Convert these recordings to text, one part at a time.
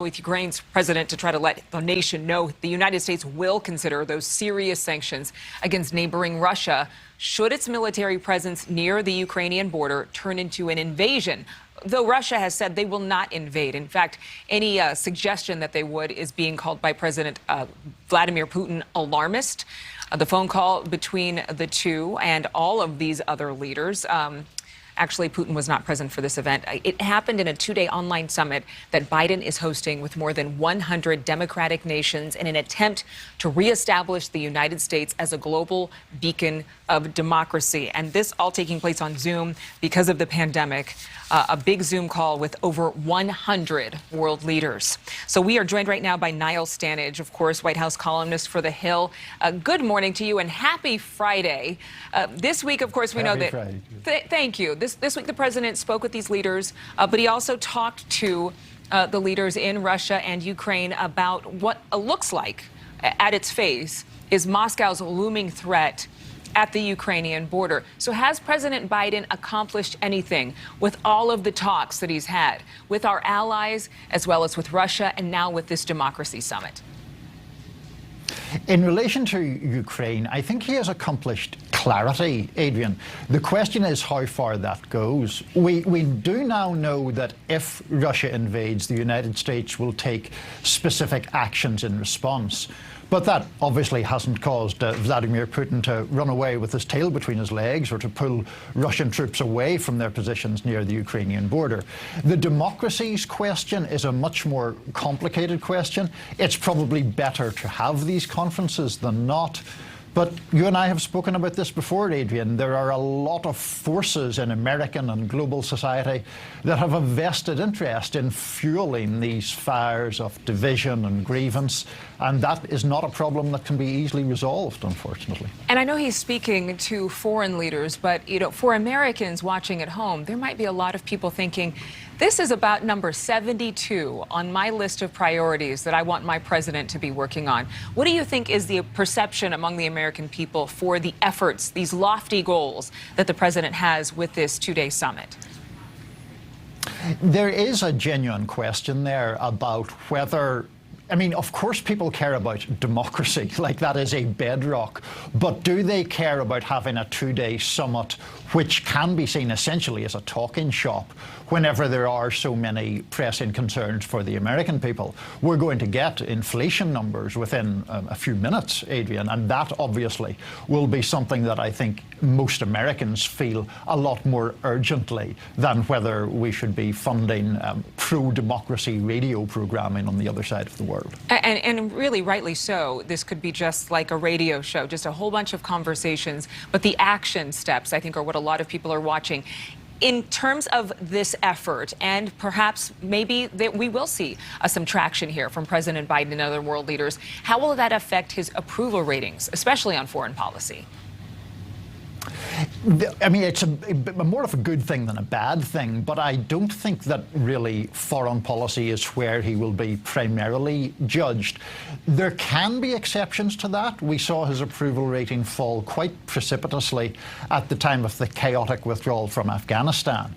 With Ukraine's president to try to let the nation know the United States will consider those serious sanctions against neighboring Russia should its military presence near the Ukrainian border turn into an invasion. Though Russia has said they will not invade. In fact, any suggestion that they would is being called by President Vladimir Putin alarmist. The phone call between the two and all of these other leaders. Actually, Putin was not present for this event. It happened in a two-day online summit that Biden is hosting with more than 100 democratic nations in an attempt to reestablish the United States as a global beacon of democracy. And this all taking place on Zoom because of the pandemic. A big Zoom call with over 100 world leaders. So we are joined right now by Niall Stanage, of course, White House columnist for The Hill. Good morning to you and happy Friday. This week, of course, we know that. Thank you. This week, the president spoke with these leaders, but he also talked to the leaders in Russia and Ukraine about what looks like, at its face, is Moscow's looming threat at the Ukrainian border. So has President Biden accomplished anything with all of the talks that he's had with our allies, as well as with Russia, and now with this democracy summit? In relation to Ukraine, I think he has accomplished clarity, Adrian. The question is how far that goes. We do now know that if Russia invades, the United States will take specific actions in response. But that obviously hasn't caused Vladimir Putin to run away with his tail between his legs or to pull Russian troops away from their positions near the Ukrainian border. The democracies question is a much more complicated question. It's probably better to have these conferences than not. But you and I have spoken about this before, Adrian. There are a lot of forces in American and global society that have a vested interest in fueling these fires of division and grievance. And that is not a problem that can be easily resolved, unfortunately. And I know he's speaking to foreign leaders, but, for Americans watching at home, there might be a lot of people thinking, this is about number 72 on my list of priorities that I want my president to be working on. What do you think is the perception among the American people for the efforts, these lofty goals that the president has with this two-day summit? There is a genuine question there about whether, of course people care about democracy, like that is a bedrock, but do they care about having a two-day summit which can be seen essentially as a talking shop whenever there are so many pressing concerns for the American people? We're going to get inflation numbers within a few minutes, Adrian, and that obviously will be something that I think most Americans feel a lot more urgently than whether we should be funding pro-democracy radio programming on the other side of the world. And really, rightly so, this could be just like a radio show, just a whole bunch of conversations, but the action steps, I think, are what a lot of people are watching. In terms of this effort, and perhaps maybe that we will see some traction here from President Biden and other world leaders, how will that affect his approval ratings, especially on foreign policy? It's more of a good thing than a bad thing, but I don't think that really foreign policy is where he will be primarily judged. There can be exceptions to that. We saw his approval rating fall quite precipitously at the time of the chaotic withdrawal from Afghanistan.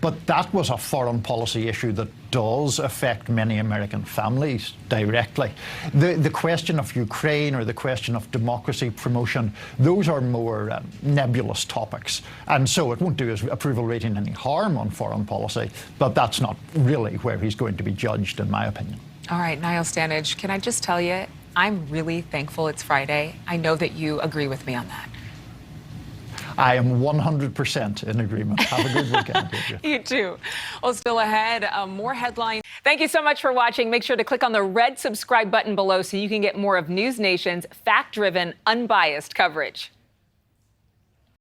But that was a foreign policy issue that does affect many American families directly. The question of Ukraine or the question of democracy promotion, those are more nebulous topics. And so it won't do his approval rating any harm on foreign policy, but that's not really where he's going to be judged, in my opinion. All right, Niall Stanage, can I just tell you, I'm really thankful it's Friday. I know that you agree with me on that. I am 100% in agreement. Have a good weekend. You too. Well, still ahead, more headlines. Thank you so much for watching. Make sure to click on the red subscribe button below so you can get more of News Nation's fact-driven, unbiased coverage.